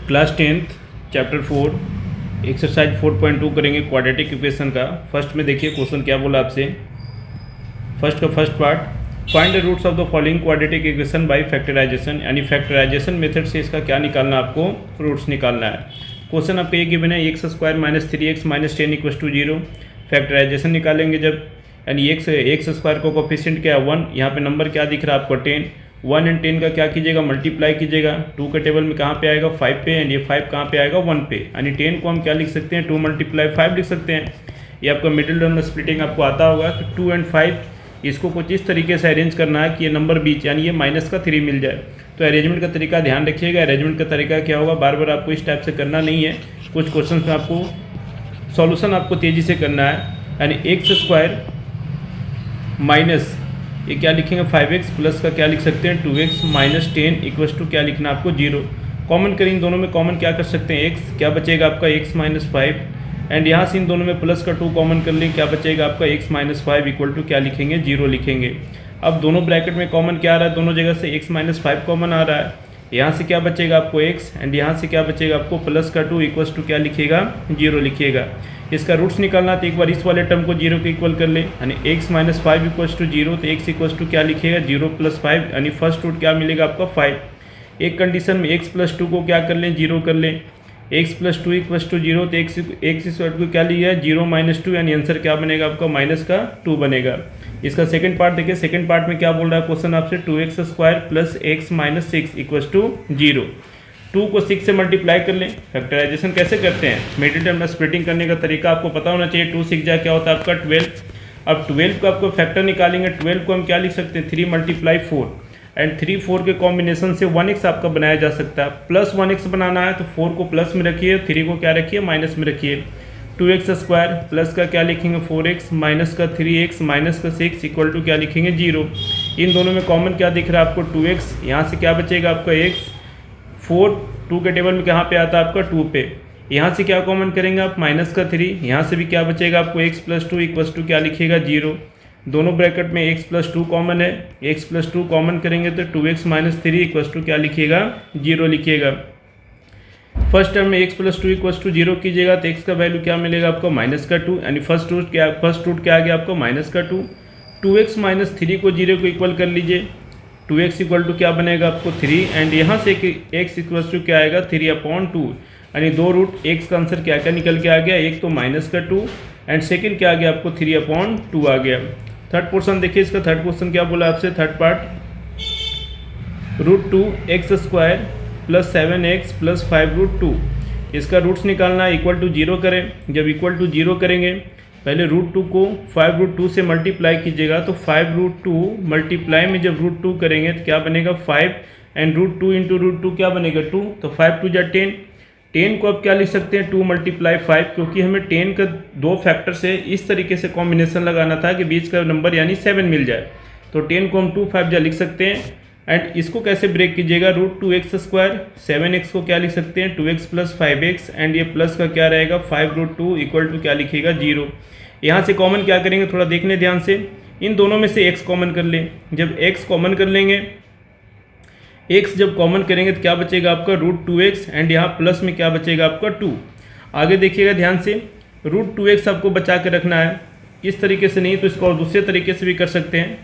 Class 10th chapter 4 exercise 4.2 करेंगे quadratic equation का। First में देखिए क्वेश्चन क्या बोला आपसे। फर्स्ट का first part, find the roots of the following quadratic equation by factorization, यानी फैक्टराइजेशन मेथड से इसका क्या निकालना, आपको रूट्स निकालना है। क्वेश्चन आपको ये गिवन है x² - 3x - 10 = 0। फैक्टराइजेशन निकालेंगे जब, यानी x² को कोफिशिएंट क्या है 1, यहाँ पे नंबर क्या दिख रहा है आपको 10, 1 एंड 10 का क्या कीजिएगा मल्टीप्लाई कीजिएगा। 2 के टेबल में कहाँ पे आएगा 5 पे, एंड ये 5 कहाँ पे आएगा 1 पे, यानी 10 को हम क्या लिख सकते हैं 2 × 5 लिख सकते हैं। ये आपका मिडिल टर्म स्प्लिटिंग आपको आता होगा कि 2 एंड 5 इसको कुछ इस तरीके से अरेंज करना है कि ये नंबर बीच, यानी ये माइनस का 3 मिल जाए। तो अरेंजमेंट का तरीका ध्यान रखिएगा। अरेंजमेंट का तरीका क्या होगा, बार बार आपको इस टाइप से करना नहीं है, कुछ क्वेश्चन में आपको सॉल्यूशन आपको तेज़ी से करना है। यानी x² माइनस ये क्या लिखेंगे 5x प्लस का क्या लिख सकते हैं 2x - 10 = क्या लिखना आपको 0। कॉमन करें, इन दोनों में कॉमन क्या कर सकते हैं x, क्या बचेगा आपका x - 5, एंड यहाँ से इन दोनों में प्लस का 2 कॉमन कर लें, क्या बचेगा आपका x - 5 = क्या लिखेंगे 0 लिखेंगे। अब दोनों ब्रैकेट में कॉमन क्या आ रहा है, दोनों जगह से x - 5 कॉमन आ रहा है। यहाँ से क्या बचेगा आपको x, एंड यहाँ से क्या बचेगा आपको प्लस का 2 = क्या लिखिएगा 0 लिखिएगा। इसका रूट्स निकालना तो एक बार इस वाले टर्म को 0 के इक्वल कर ले, यानी x - 5 = 0, तो x क्या लिखिएगा 0 + 5, यानी फर्स्ट रूट क्या मिलेगा आपका 5। एक कंडीशन में x + 2 को क्या कर लें 0 कर लें, x + 2 = 0, तो x को क्या लिया है 0 - 2, यानी आंसर क्या बनेगा आपका -2 बनेगा। इसका सेकंड पार्ट देखिए, सेकंड पार्ट में क्या बोल रहा है क्वेश्चन आपसे, 2x² + x - 6 = 0। 2 को 6 से मल्टीप्लाई कर लें। फैक्टराइजेशन कैसे करते हैं, मिडिल टर्म स्प्लिटिंग करने का तरीका आपको पता होना चाहिए। 2 6 क्या होता है आपका 12। अब 12 को आपको फैक्टर निकालेंगे, 12 को हम क्या लिख सकते हैं 3 × 4, एंड 3 4 के कॉम्बिनेशन से 1x आपका बनाया जा सकता है। प्लस 1x बनाना है तो 4 को प्लस में रखिए, 3 को क्या रखिए माइनस में रखिए। 2x² प्लस का क्या लिखेंगे 4x, माइनस का 3x, माइनस का 6 = क्या लिखेंगे 0। इन दोनों में कॉमन क्या दिख रहा है आपको 2x, यहाँ से क्या बचेगा आपका x, 4 2 के टेबल में कहाँ पे आता है आपका 2 पे, यहाँ से क्या कॉमन करेंगे आप माइनस का 3, यहाँ से भी क्या बचेगा आपको x + 2 = क्या लिखिएगा 0। दोनों ब्रैकेट में x + 2 कॉमन है, x + 2 कॉमन करेंगे तो 2x - 3 = क्या लिखिएगा 0 लिखिएगा। फर्स्ट टर्म में x + 2 = 0 कीजिएगा तो x का वैल्यू क्या मिलेगा आपको -2, यानी फर्स्ट रूट क्या आ गया आपको -2। 2x - 3 को 0 को इक्वल कर लीजिए, 2x = क्या बनेगा आपको 3, एंड यहाँ से x = क्या आएगा 3/2, यानी 2 रूट x का आंसर क्या क्या निकल के आ गया, एक तो -2 एंड सेकंड क्या आ गया आपको 3/2 आ गया। थर्ड पोर्शन देखिए, इसका थर्ड क्वेश्चन क्या बोला आपसे, थर्ड पार्ट, √2x² + 7x + 5√2, इसका रूट्स निकालना है, = 0 करें। जब = 0 करेंगे पहले √2 को 5√2 से मल्टीप्लाई कीजिएगा, तो 5√2 मल्टीप्लाई में जब √2 करेंगे तो क्या बनेगा 5, एंड √2 × √2 क्या बनेगा 2, तो 5 2 = 10। 10 को आप क्या लिख सकते हैं 2 × 5, क्योंकि हमें 10 का 2 फैक्टर से इस तरीके से कॉम्बिनेशन लगाना था कि बीच का नंबर यानी 7 मिल जाए, तो 10 को हम 2 5 लिख सकते हैं। एंड इसको कैसे ब्रेक कीजिएगा, √2x², 7x को क्या लिख सकते हैं 2x + 5x, एंड ये प्लस का क्या रहेगा 5√2 = क्या लिखिएगा 0। यहाँ से कॉमन क्या करेंगे थोड़ा देखने ध्यान से, इन दोनों में से x कॉमन कर लें। जब x कॉमन कर लेंगे, x जब कॉमन करेंगे तो क्या बचेगा आपका √2x, एंड यहाँ प्लस में क्या बचेगा आपका 2। आगे देखिएगा ध्यान से, √2x आपको बचा के रखना है, इस तरीके से नहीं तो इसको और दूसरे तरीके से भी कर सकते हैं।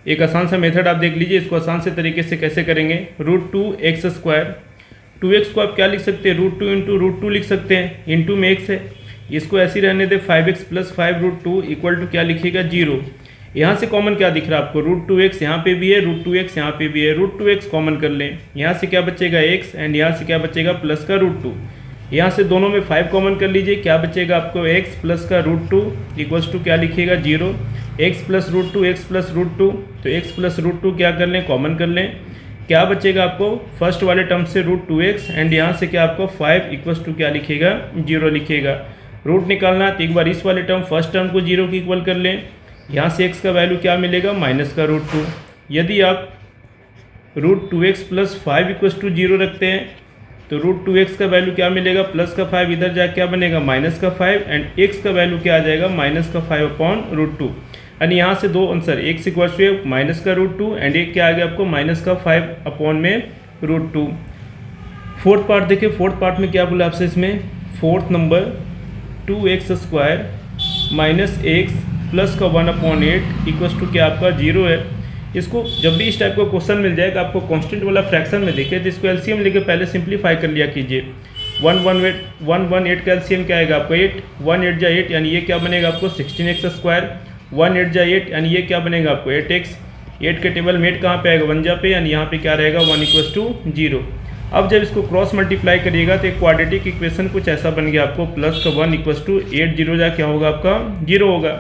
एक आसान सा मेथड आप देख लीजिए, इसको आसान से तरीके से कैसे करेंगे। √2x², 2x को आप क्या लिख सकते हैं √2 × √2 लिख सकते हैं, इंटू में x है, इसको ऐसे ही रहने दे 5x + 5√2 = क्या लिखिएगा 0। यहाँ से कॉमन क्या दिख रहा है आपको √2x यहाँ पे भी है, √2x यहाँ पे भी है, √2x कॉमन कर लें, यहाँ से क्या बचेगा x, एंड यहाँ से क्या बचेगा प्लस का √2। यहाँ से दोनों में 5 कॉमन कर लीजिए, क्या बचेगा आपको x प्लस का √2 = क्या लिखिएगा 0। x + √2 x + √2, तो x + √2 क्या कर लें कॉमन कर लें, क्या बचेगा आपको फर्स्ट वाले टर्म से √2x, एंड यहाँ से क्या आपको 5 = क्या लिखिएगा 0 लिखिएगा। रूट निकालना तो एक बार इस वाले टर्म फर्स्ट टर्म को 0 के इक्वल कर लें, यहाँ से x का वैल्यू क्या मिलेगा -√2। यदि आप √2x + 5 = 0 रखते हैं तो √2x का वैल्यू क्या मिलेगा प्लस का 5, इधर जा क्या बनेगा -5, एंड x का वैल्यू क्या आ जाएगा -5/√2, यानी यहाँ से दो आंसर, x = -√2 एंड एक क्या आ गया आपको -5/√2। फोर्थ पार्ट देखिए, फोर्थ पार्ट में क्या बोला आपसे इसमें, fourth number 2x² minus x plus का 1/8 इक्वल्स टू क्या आपका 0 है। इसको जब भी इस टाइप का क्वेश्चन मिल जाएगा आपको कांस्टेंट वाला फ्रैक्शन में देखिए तो इसको एलसीएम लेके पहले सिंप्लीफाई कर लिया कीजिए। 118 का एलसीएम क्या आएगा आपको 8, 1 8 जा 8 यानी ये क्या बनेगा आपको 16x², 1 8 जा 8 यानी ये क्या बनेगा आपको 8x। 8 के टेबल में 8 कहाँ पे आएगा 1 जा पे, यानी यहाँ पे क्या रहेगा 1 इक्वल्स टू 0। अब जब इसको क्रॉस मल्टीप्लाई करिएगा तो एक क्वाड्रेटिक इक्वेशन कुछ ऐसा बन गया आपको, प्लस का 1 इक्वल्स टू 8 0 जा क्या होगा आपका 0 होगा।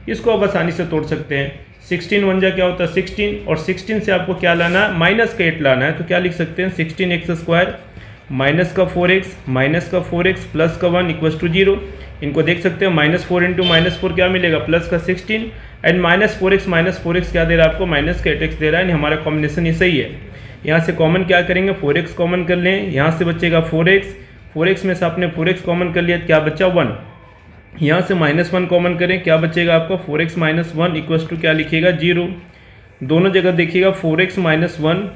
इसको आप आसानी से तोड़ सकते हैं। 16 1 जा क्या होता है 16, और 16 से आपको क्या लाना है माइनस का 8 लाना है, तो क्या लिख सकते हैं 16x² माइनस का 4x प्लस का 1 इक्वल्स टू 0। इनको देख सकते हैं -4 इंटू -4 क्या मिलेगा प्लस का 16, एंड -4x क्या दे रहा है आपको माइनस का 8x दे रहा है, हमारा कॉम्बिनेशन ये सही है। यहाँ से कॉमन क्या करेंगे 4x कॉमन कर लें, यहाँ से बचेगा 4x में से आपने 4x कॉमन कर लिया तो क्या बचा 1। यहाँ से -1 कॉमन करें, क्या बचेगा आपका 4x - 1 इक्वल्स टू क्या लिखिएगा 0। दोनों जगह देखिएगा 4x - 1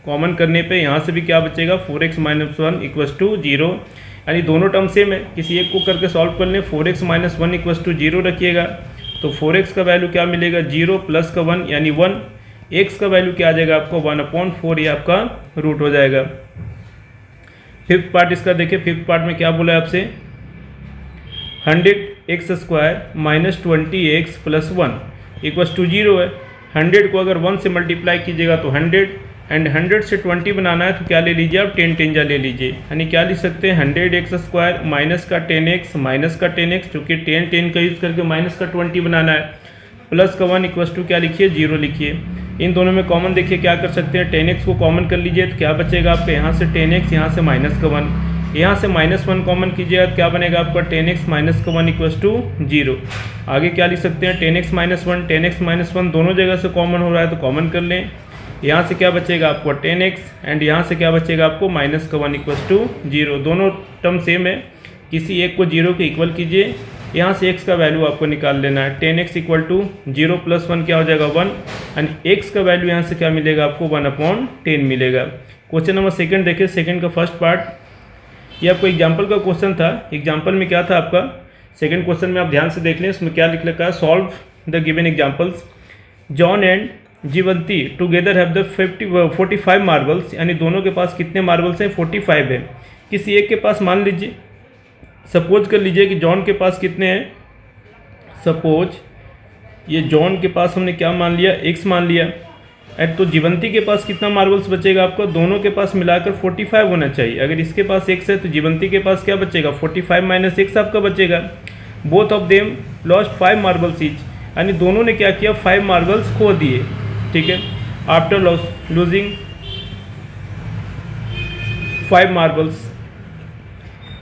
कॉमन करने पे यहाँ से भी क्या बचेगा 4x - 1 इक्वल्स टू 0, यानी दोनों टर्म सेम है। किसी एक को करके सॉल्व कर लें, 4x - 1 इक्वल्स टू 0 रखिएगा तो 4x का वैल्यू क्या मिलेगा 0 प्लस का 1 यानी 1, x का वैल्यू क्या आ जाएगा आपको 1/4, ये आपका रूट हो जाएगा। फिफ्थ पार्ट इसका देखिए, फिफ्थ पार्ट में क्या बोला है आपसे 100x² minus 20x plus 1 equals to 0 है। 100 को अगर 1 से मल्टीप्लाई कीजिएगा तो 100, एंड 100 से 20 बनाना है तो क्या ले लीजिए आप 10 10 जा ले लीजिए, यानी क्या लिख सकते हैं 100x² माइनस का 10x चूँकि 10 10 का यूज़ करके माइनस का 20 बनाना है, प्लस का 1 इक्वल्स टू क्या लिखिए 0 लिखिए। इन दोनों में कॉमन देखिए क्या कर सकते हैं 10x को कॉमन कर लीजिए तो क्या बचेगा आपका यहाँ से 10x, यहाँ से माइनस का 1, यहाँ से -1 कॉमन कीजिएगा तो क्या बनेगा आपका 10x माइनस का 1 इक्वल्स टू 0। आगे क्या लिख सकते हैं 10x - 1 दोनों जगह से कॉमन हो रहा है तो कॉमन कर लें। यहाँ से क्या बचेगा आपको 10x, एंड यहाँ से क्या बचेगा आपको माइनस का 1 इक्वल्स टू 0। दोनों टर्म सेम है, किसी एक को 0 के इक्वल कीजिए। यहाँ से x का वैल्यू आपको निकाल लेना है, 10x इक्वल टू 0 प्लस 1 क्या हो जाएगा 1, एंड x का वैल्यू यहाँ से क्या मिलेगा आपको 1/10 मिलेगा। क्वेश्चन नंबर सेकंड देखिए, सेकंड का फर्स्ट पार्ट, ये आपको एग्जाम्पल का क्वेश्चन था। एग्जाम्पल में क्या था आपका, सेकंड क्वेश्चन में आप ध्यान से देख लें, इसमें क्या लिख रखा है solve the given examples. John and Jeevanti together have the 45 marbles, यानी दोनों के पास कितने मार्बल्स हैं 45 है। किसी एक के पास मान लीजिए, सपोज कर लीजिए कि जॉन के पास कितने हैं, सपोज ये जॉन के पास हमने क्या मान लिया x मान लिया, एंड तो जीवंती के पास कितना मार्बल्स बचेगा आपको, दोनों के पास मिलाकर 45 होना चाहिए। अगर इसके पास x है तो जीवंती के पास क्या बचेगा 45 माइनस x आपका बचेगा। Both of them lost 5 marbles each, यानी दोनों ने क्या किया 5 मार्बल्स खो दिए, ठीक है। आफ्टर लूजिंग 5 मार्बल्स,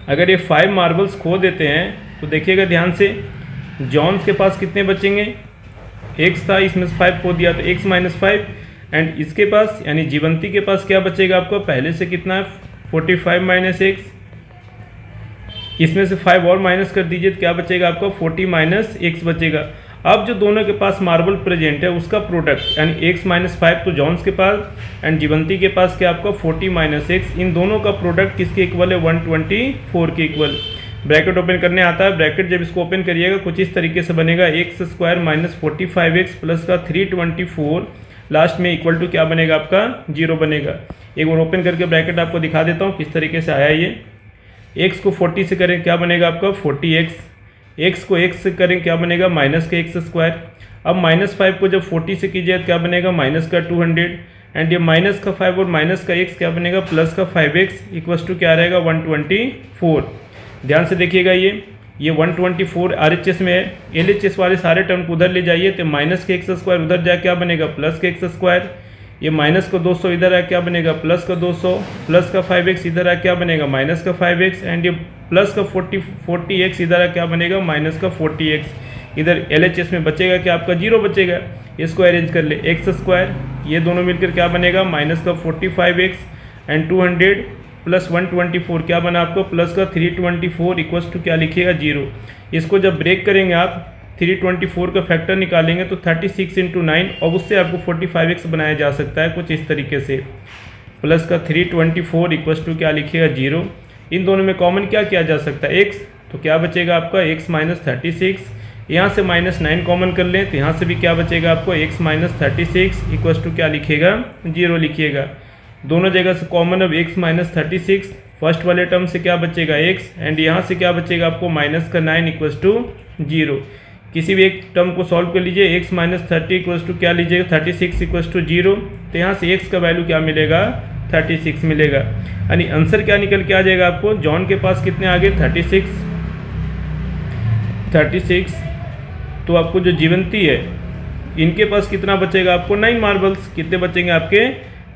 अगर ये 5 मार्बल्स खो देते हैं तो देखिएगा ध्यान से, जॉन्स के पास कितने बचेंगे, x था इसमें से 5 खो दिया तो x - 5, एंड इसके पास यानी जीवंती के पास क्या बचेगा आपको पहले से कितना है 45 माइनस x, इसमें से 5 और माइनस कर दीजिए तो क्या बचेगा आपको 40 माइनस x बचेगा। अब जो दोनों के पास मार्बल प्रेजेंट है उसका प्रोडक्ट यानी x - 5 तो जॉन्स के पास एंड जीवंती के पास क्या आपका 40 माइनस x, इन दोनों का प्रोडक्ट किसके इक्वल है 124 के इक्वल। ब्रैकेट ओपन करने आता है, ब्रैकेट जब इसको ओपन करिएगा कुछ इस तरीके से बनेगा x² माइनस 45x प्लस का 324 लास्ट में इक्वल टू क्या बनेगा आपका 0 बनेगा। एक बार ओपन करके ब्रैकेट आपको दिखा देता हूँ किस तरीके से आया ये। x को 40 से करें क्या बनेगा आपका 40x, x को x से करें क्या बनेगा माइनस का x²। अब -5 को जब 40 से कीजिए तो क्या बनेगा माइनस का 200, एंड ये माइनस का 5 और माइनस का x क्या बनेगा प्लस का 5x इक्वल्स टू क्या रहेगा 124। ध्यान से देखिएगा ये 124 RHS में है, LHS वाले सारे टर्म को उधर ले जाइए तो माइनस के x² उधर जाए क्या बनेगा प्लस के x², ये माइनस का 200 इधर आया क्या बनेगा प्लस का 200, प्लस का 5x इधर आया क्या बनेगा माइनस का 5x, एंड ये प्लस का 40x इधर आया क्या बनेगा माइनस का 40x। इधर LHS में बचेगा क्या आपका 0 बचेगा। इसको अरेंज कर ले x², ये दोनों मिलकर क्या बनेगा माइनस का 45x, एंड 200 प्लस 124 क्या बना आपको प्लस का 324 इक्वल्स टू क्या लिखिएगा 0। इसको जब ब्रेक करेंगे आप 324 का फैक्टर निकालेंगे तो 36 × 9, और उससे आपको 45x बनाया जा सकता है कुछ इस तरीके से। प्लस का 324 इक्वस टू क्या लिखिएगा 0। इन दोनों में कॉमन क्या किया जा सकता है x, तो क्या बचेगा आपका x माइनस 36। यहाँ से -9 कॉमन कर लें तो यहाँ से भी क्या बचेगा आपको x माइनस 36 इक्वस टू क्या लिखिएगा 0 लिखिएगा। दोनों जगह से कॉमन अब x माइनस 36, फर्स्ट वाले टर्म से क्या बचेगा x एंड यहाँ से क्या बचेगा आपको माइनस का 9 इक्वस टू 0। किसी भी एक टर्म को सॉल्व कर लीजिए, x माइनस 30 इक्वस टू क्या लीजिएगा 36 इक्वस टू 0, तो यहाँ से x का वैल्यू क्या मिलेगा 36 मिलेगा। यानी आंसर क्या निकल के आ जाएगा आपको, जॉन के पास कितने आ गए 36, तो आपको जो जीवंती है इनके पास कितना बचेगा आपको 9 मार्बल्स। कितने बचेंगे आपके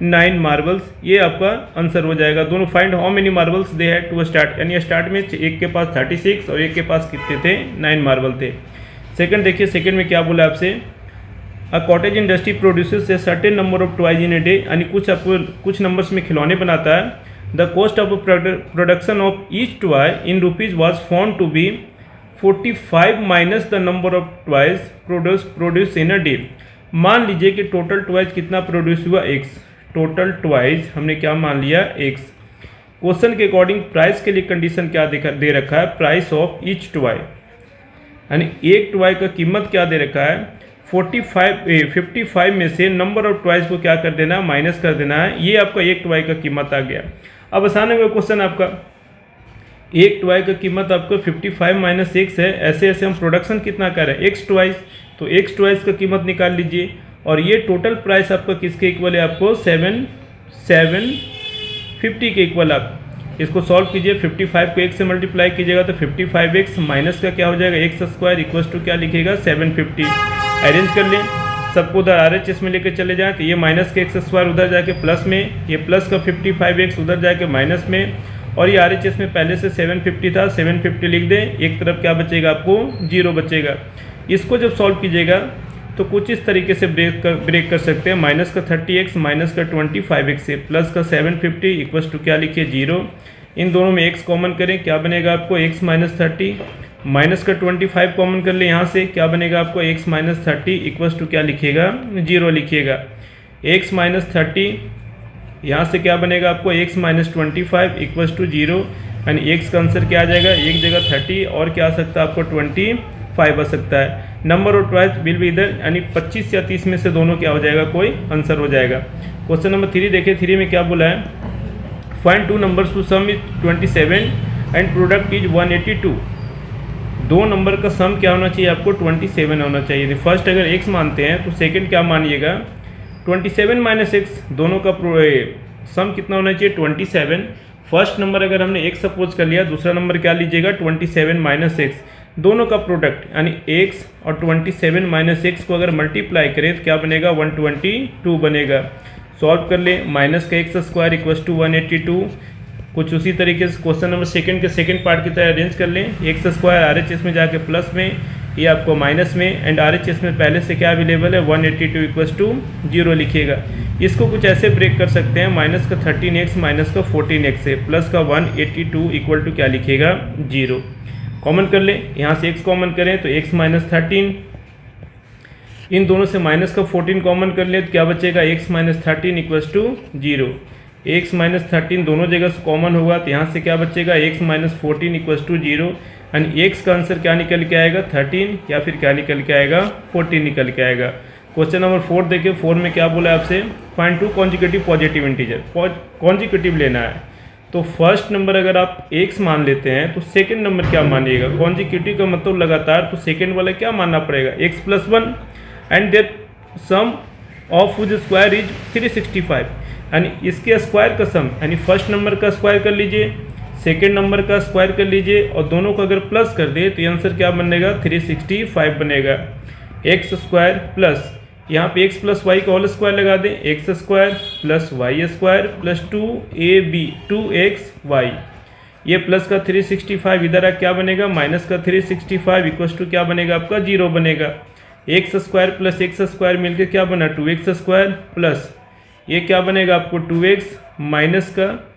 9 मार्बल्स, ये आपका आंसर हो जाएगा। दोनों find how many marbles they had to start, यानी स्टार्ट में एक के पास 36 और एक के पास कितने थे 9 मार्बल थे। सेकंड देखिए, सेकंड में क्या बोला आपसे, a cottage industry produces a certain number of toys in a day, यानी कुछ नंबर्स में खिलौने बनाता है। The cost of production of each toy in rupees was found to be 45 minus the number of toys produce in a day. मान लीजिए कि total toys कितना प्रोड्यूस हुआ x, टोटल टॉयज हमने क्या मान लिया x। क्वेश्चन के अकॉर्डिंग प्राइस के लिए कंडीशन क्या दे रखा है, प्राइस ऑफ ईच टॉय, यानी एक टॉय का कीमत क्या दे रखा है 55 में से नंबर ऑफ टॉयज को क्या कर देना है माइनस कर देना है। ये आपका एक टॉय का कीमत आ गया। अब आसान है क्वेश्चन आपका, एक टॉय का कीमत आपको 55 माइनस x है, ऐसे ऐसे हम प्रोडक्शन कितना कर रहे हैं x टॉयज, तो x टॉयज का कीमत निकाल लीजिए। और ये टोटल प्राइस आपका किसके इक्वल है आपको 750 के इक्वल। आप इसको सॉल्व कीजिए, 55 को x से मल्टीप्लाई कीजिएगा तो 55x माइनस का क्या हो जाएगा x स्क्वायर इक्वल टू क्या लिखेगा 750। अरेंज कर लें, सबको उधर RHS में लेकर चले जाएं तो ये माइनस के x स्क्वायर उधर जाके प्लस में, ये प्लस का 55x उधर जाके माइनस में, और ये RHS में पहले से 750 था 750 लिख दें। एक तरफ क्या बचेगा आपको 0 बचेगा। इसको जब सॉल्व कीजिएगा तो कुछ इस तरीके से ब्रेक कर सकते हैं, माइनस का 30x माइनस का 25x से प्लस का 750 इक्वल टू क्या लिखिए 0। इन दोनों में x कॉमन करें, क्या बनेगा आपको x माइनस 30 माइनस का 25 कॉमन कर ले, यहाँ से क्या बनेगा आपको x माइनस 30 इक्वल टू क्या लिखिएगा 0 लिखिएगा। x माइनस 30 यहाँ से क्या बनेगा आपको x माइनस 25 इक्वल टू 0, यानी x का आंसर क्या आ जाएगा, एक जगह 30 और क्या आ सकता है आपको 25 आ सकता है। Number of toys will be इधर, यानी 25 या 30 में से दोनों क्या हो जाएगा कोई आंसर हो जाएगा। क्वेश्चन नंबर 3 देखिए, 3 में क्या बोला है, find two numbers to sum is 27 and product is 182। दो नंबर का सम क्या होना चाहिए आपको 27 होना चाहिए। फर्स्ट अगर x मानते हैं तो सेकंड क्या मानिएगा 27 माइनस x, दोनों का सम कितना होना चाहिए 27। फर्स्ट नंबर अगर हमने x सपोज कर लिया, दूसरा नंबर क्या लीजिएगा 27 माइनस x, दोनों का प्रोडक्ट यानी x और 27 माइनस x को अगर मल्टीप्लाई करें तो क्या बनेगा 122 बनेगा। सॉल्व कर ले, माइनस का x स्क्वायर इक्वल टू 182। कुछ उसी तरीके से क्वेश्चन नंबर सेकंड के सेकंड पार्ट की तरह अरेंज कर लें, x स्क्वायर RHS में जाके प्लस में, ये आपको माइनस में, एंड RHS में पहले से क्या अवेलेबल है 182 इक्वल टू 0 लिखिएगा। इसको कुछ ऐसे ब्रेक कर सकते हैं, माइनस का 13x माइनस का 14x से प्लस का 182 इक्वल टू क्या लिखिएगा 0। कॉमन कर ले, यहाँ से x कॉमन करें तो x माइनस 13, इन दोनों से माइनस का 14 कॉमन कर ले तो क्या बचेगा x minus 13 equal to 0। x minus 13 दोनों जगह से कॉमन होगा तो यहाँ से क्या बचेगा x माइनस 14 इक्वल टू 0, यानी x का आंसर क्या निकल के आएगा 13 या फिर क्या निकल के आएगा 14 निकल के आएगा। क्वेश्चन नंबर 4 देखिए, 4 में क्या बोला है आपसे, find two consecutive positive integer. Consecutive लेना है तो फर्स्ट नंबर अगर आप x मान लेते हैं तो सेकंड नंबर क्या मानिएगा, कॉन्जिक्यूटिव का मतलब लगातार, तो सेकंड वाला क्या मानना पड़ेगा x plus 1 and their sum of which square is 365, यानी इसके स्क्वायर का सम, यानी फर्स्ट नंबर का स्क्वायर कर लीजिए, सेकेंड नंबर का स्क्वायर कर लीजिए और दोनों को अगर प्लस कर दे तो ये आंसर क्या बनेगा 365 बनेगा। एक्स स्क्वायर प्लस यहाँ पे x प्लस वाई का होल स्क्वायर लगा दें, x square plus y square plus 2x y, ये प्लस का 365 इधर आ क्या बनेगा माइनस का 365 इक्वल टू क्या बनेगा आपका 0 बनेगा। X square plus x square मिलकर क्या बना 2x स्क्वायर प्लस ये क्या बनेगा आपको 2x माइनस का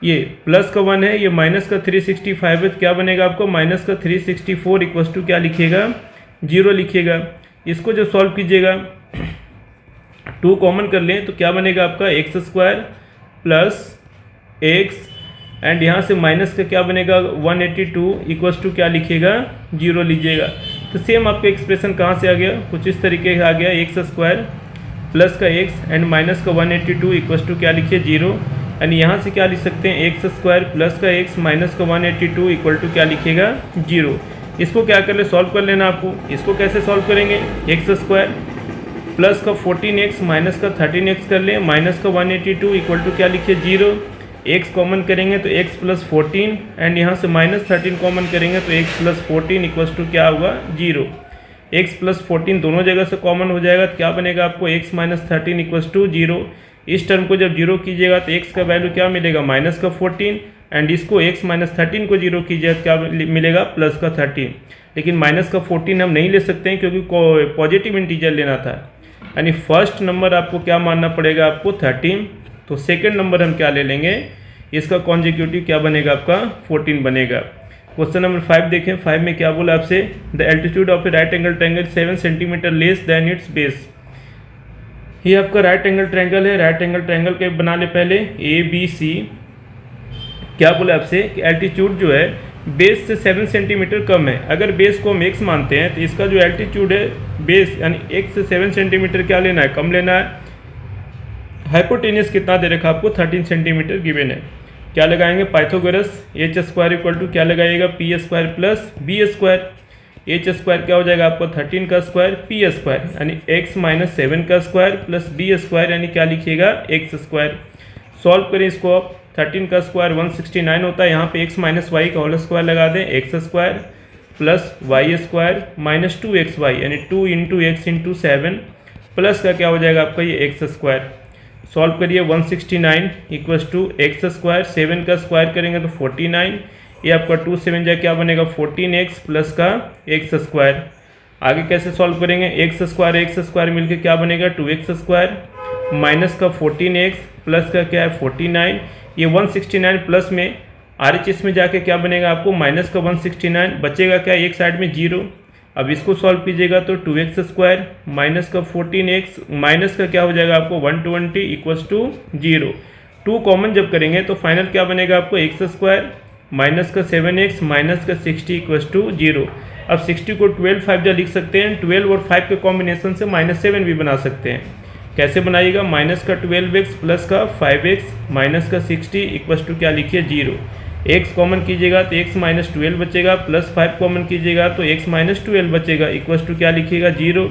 ये प्लस का 1 है, ये माइनस का 365 है तो क्या बनेगा आपको माइनस का 364 इक्वल टू क्या लिखिएगा 0 लिखिएगा। इसको जब सॉल्व कीजिएगा 2 कॉमन कर लें तो क्या बनेगा आपका x square plus x and यहाँ से माइनस का क्या बनेगा 182 इक्वल्स टू क्या लिखिएगा 0 लीजिएगा। तो सेम आपका एक्सप्रेशन कहाँ से आ गया, कुछ इस तरीके से आ गया, एक्स स्क्वायर प्लस का एक्स एंड माइनस का 182 इक्वल्स टू क्या लिखिए 0 एंड यहाँ से क्या लिख सकते हैं एक्स स्क्वायर प्लस का एक्स माइनस का 182 इक्वल टू क्या लिखिएगा 0। इसको क्या कर ले, सॉल्व कर लेना आपको। इसको कैसे सॉल्व करेंगे, एक्स स्क्वायर प्लस का 14x माइनस का 13x कर ले, माइनस का 182 इक्वल टू क्या लिखिए 0। x कॉमन करेंगे तो x प्लस 14 एंड यहाँ से माइनस 13 कॉमन करेंगे तो x प्लस 14 इक्वल्स टू क्या होगा 0। x प्लस 14 दोनों जगह से कॉमन हो जाएगा तो क्या बनेगा आपको x माइनस 13 इक्वल्स टू 0। इस टर्म को जब 0 कीजिएगा तो x का वैल्यू क्या मिलेगा माइनस का 14 एंड इसको x माइनस 13 को 0 कीजिए तो क्या मिलेगा प्लस का 13। लेकिन माइनस का 14 हम नहीं ले सकते हैं क्योंकि पॉजिटिव इंटीजर लेना था, यानी फर्स्ट नंबर आपको क्या मानना पड़ेगा आपको 13। तो सेकंड नंबर हम क्या ले लेंगे, इसका कॉन्जिक्यूटिव क्या बनेगा आपका 14 बनेगा। क्वेश्चन नंबर 5 देखें, 5 में क्या बोला आपसे, the altitude of A right angle triangle 7 centimetre less than it's base. ये आपका राइट एंगल ट्रायंगल है, राइट एंगल ट्रायंगल के बना ले पहले ए बी सी। क्या बोला आपसे कि एल्टीट्यूड जो है बेस से 7 सेंटीमीटर कम है। अगर बेस को हम x मानते हैं तो इसका जो एल्टीट्यूड है बेस यानी x से 7 सेंटीमीटर क्या लेना है, कम लेना है। हाइपोटेनियस कितना दे रखा आपको 13 सेंटीमीटर गिवन है। क्या लगाएंगे Pythagoras, h square equal to क्या लगाइएगा p square plus b square. H square क्या हो जाएगा आपको 13 का स्क्वायर पी स्क्वायर यानी x माइनस 7 का स्क्वायर प्लस बी स्क्वायर यानी क्या लिखिएगा एक्स स्क्वायर। सॉल्व करें इसको आप, 13 का स्क्वायर 169 होता है, यहाँ पे x माइनस वाई का होल स्क्वायर लगा दें, x square plus y square minus 2xy यानी 2 इंटू एक्स इंटू 7 प्लस का क्या हो जाएगा आपका ये एक्स स्क्वायर। सॉल्व करिए 169 इक्वल्स टू एक्स स्क्वायर, 7 का स्क्वायर करेंगे तो 49, ये आपका 2 7 जाए क्या बनेगा 14x प्लस का एक्स स्क्वायर। आगे कैसे सॉल्व करेंगे, एक्स स्क्वायर मिलकर क्या बनेगा 2x स्क्वायर माइनस का 14x प्लस का क्या है 49। ये 169 प्लस में RHS में जाके क्या बनेगा आपको माइनस का 169, बचेगा क्या एक साइड में 0। अब इसको सॉल्व कीजिएगा तो 2x स्क्वायर माइनस का 14x माइनस का क्या हो जाएगा आपको 120 इक्वल्स टू 0। 2 कॉमन जब करेंगे तो फाइनल क्या बनेगा आपको एक्स स्क्वायर माइनस का 7x माइनस का 60 इक्वल्स टू 0। अब 60 को 12 5 जा लिख सकते हैं, 12 और 5 के कॉम्बिनेशन से -7 भी बना सकते हैं। कैसे बनाइएगा, माइनस का 12x प्लस का 5x माइनस का 60 इक्वल्स टू क्या लिखिए 0। x कॉमन कीजिएगा तो x माइनस 12 बचेगा, प्लस 5 कॉमन कीजिएगा तो x माइनस 12 बचेगा इक्वल्स टू क्या लिखिएगा 0।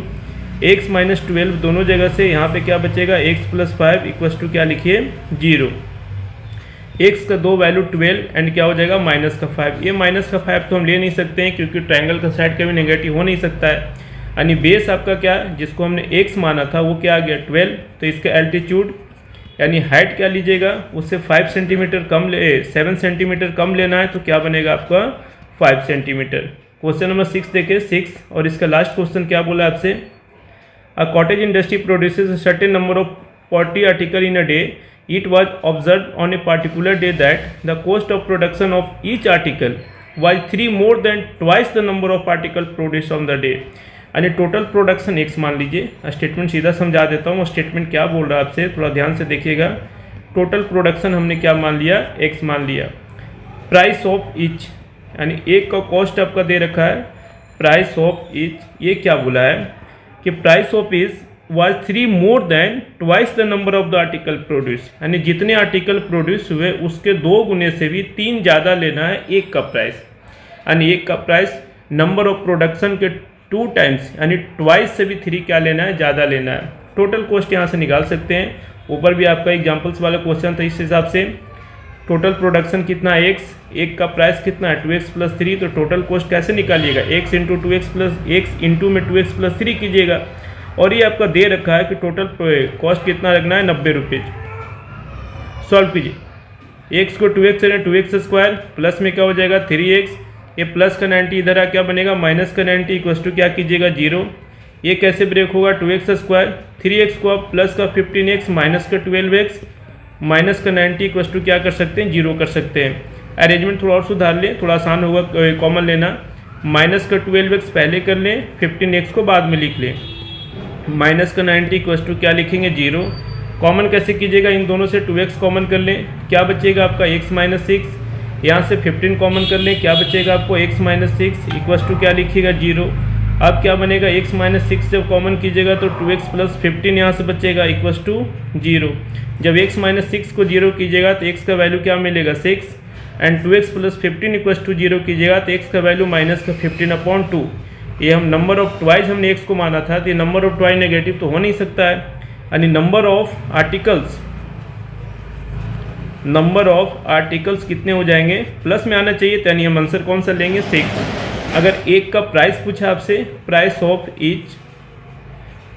x माइनस 12 दोनों जगह से यहाँ पे क्या बचेगा x प्लस 5 इक्वल्स टू क्या लिखिए 0। x का 2 वैल्यू 12 एंड क्या हो जाएगा माइनस का 5। ये माइनस का 5 तो हम ले नहीं सकते हैं क्योंकि ट्रायंगल का साइड कभी नेगेटिव हो नहीं सकता है, यानी बेस आपका क्या जिसको हमने x माना था वो क्या आ गया 12। तो इसका एल्टीट्यूड यानी हाइट क्या लीजिएगा उससे 5 सेंटीमीटर कम 7 सेंटीमीटर कम लेना है तो क्या बनेगा आपका 5 सेंटीमीटर। क्वेश्चन नंबर 6 देखिए 6 और इसका लास्ट क्वेश्चन क्या बोला आपसे, a cottage industry produces a certain number of poultry article in a day. It was observed on a particular day that the cost of production of each article was 3 more than twice the number of articles produced on the day। यानी total production x मान लीजिए। Statement सीधा समझा देता हूँ, statement क्या बोल रहा है आपसे थोड़ा ध्यान से देखिएगा। टोटल प्रोडक्शन हमने क्या मान लिया x मान लिया। प्राइस ऑफ ईच यानी एक का कॉस्ट आपका दे रखा है प्राइस ऑफ ईच, ये क्या बोला है कि price of each was 3 more than twice the number of the article produced, यानी जितने आर्टिकल प्रोड्यूस हुए उसके 2 गुने से भी 3 ज़्यादा लेना है एक का प्राइस। यानी एक का प्राइस नंबर ऑफ प्रोडक्शन के 2 टाइम्स यानी ट्वाइस से भी 3 क्या लेना है ज़्यादा लेना है। टोटल कॉस्ट यहाँ से निकाल सकते हैं, ऊपर भी आपका एग्जाम्पल्स वाला क्वेश्चन था। इस हिसाब से टोटल प्रोडक्शन कितना है x, एक का प्राइस कितना है 2x प्लस 3, तो टोटल कॉस्ट कैसे निकालिएगा x into 2x plus x into में 2x प्लस 3 कीजिएगा। और ये आपका दे रखा है कि टोटल कॉस्ट कितना लगना है 90 रुपीज़। सॉल्व कीजिए, x को 2x से 2x स्क्वायर प्लस में क्या हो जाएगा 3x, ये प्लस का 90 इधर आ क्या बनेगा माइनस का 90 इक्वल्स टू क्या कीजिएगा 0। ये कैसे ब्रेक होगा 2x स्क्वायर 3x को आप प्लस का 15x माइनस का 12x माइनस का 90 इक्वल्स टू क्या कर सकते हैं 0 कर सकते हैं। अरेंजमेंट थोड़ा और सुधार लें, थोड़ा आसान होगा कॉमन लेना। माइनस का 12x पहले कर लें, 15x को बाद में लिख लें। माइनस का 90 इक्वल्स टू क्या लिखेंगे 0। कॉमन कैसे कीजिएगा, इन दोनों से 2x कॉमन कर लें, क्या बचेगा आपका x माइनस 6। यहाँ से 15 कॉमन कर लें, क्या बचेगा आपको x माइनस 6 इक्वस टू क्या लिखिएगा 0। अब क्या बनेगा, x माइनस 6 जब कॉमन कीजिएगा तो 2x प्लस 15 यहाँ से बचेगा इक्वस टू 0। जब x माइनस 6 को 0 कीजिएगा तो x का वैल्यू क्या मिलेगा 6, and 2x plus 15 equals to 0 कीजिएगा तो x का वैल्यू माइनस का 15/2। ये हम नंबर ऑफ ट्वाइस हमने x को माना था, तो ये नंबर ऑफ ट्वाइस नेगेटिव तो हो नहीं सकता है, यानी नंबर ऑफ आर्टिकल्स कितने हो जाएंगे, प्लस में आना चाहिए, तो यानी हम आंसर कौन सा लेंगे 6। अगर एक का प्राइस पूछा आपसे, प्राइस ऑफ ईच,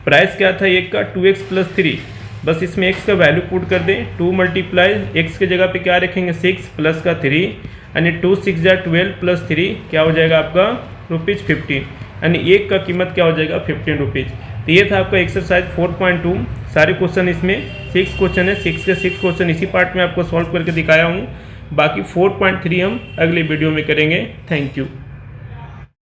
प्राइस क्या था एक का 2x प्लस 3, बस इसमें x का वैल्यू पुट कर दें, 2 मल्टीप्लाई x के जगह पे क्या रखेंगे 6 प्लस का 3, यानी 2 6 जा 12 प्लस 3 क्या हो जाएगा आपका ₹15, यानी एक का कीमत क्या हो जाएगा 15 रुपीज़। तो ये था आपका एक्सरसाइज 4.2। सारे क्वेश्चन इसमें 6 क्वेश्चन है, 6 के 6 क्वेश्चन इसी पार्ट में आपको सॉल्व करके दिखाया हूँ। बाकी 4.3 हम अगले वीडियो में करेंगे। Thank you.